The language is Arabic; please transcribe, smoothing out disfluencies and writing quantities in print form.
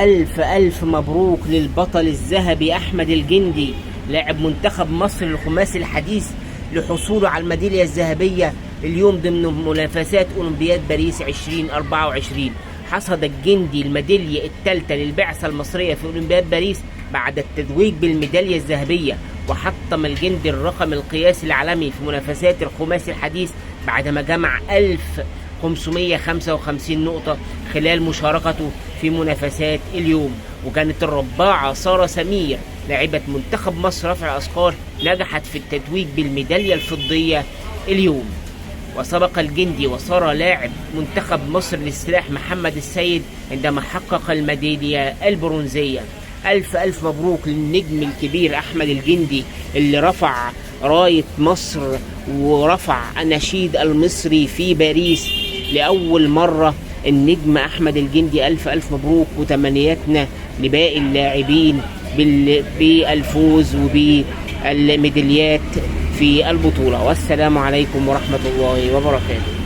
ألف ألف مبروك للبطل الذهبي أحمد الجندي لاعب منتخب مصر الخماسي الحديث لحصوله على الميدالية الذهبية اليوم ضمن منافسات أولمبياد باريس 2024. حصد الجندي الميدالية الثالثة للبعثة المصرية في أولمبياد باريس بعد التتويج بالميدالية الذهبية، وحطم الجندي الرقم القياسي العالمي في منافسات الخماسي الحديث بعدما جمع 1555 نقطة خلال مشاركته في منافسات اليوم. وكانت الرباعة سارة سمير لاعبة منتخب مصر رفع أثقال نجحت في التتويج بالميدالية الفضية اليوم. وسبق الجندي وسارة لاعب منتخب مصر للسلاح محمد السيد عندما حقق الميدالية البرونزية. ألف ألف مبروك للنجم الكبير أحمد الجندي اللي رفع راية مصر ورفع النشيد المصري في باريس لأول مرة. النجم أحمد الجندي ألف ألف مبروك، وتمنياتنا لباقي اللاعبين بالفوز وبالميداليات في البطولة. والسلام عليكم ورحمة الله وبركاته.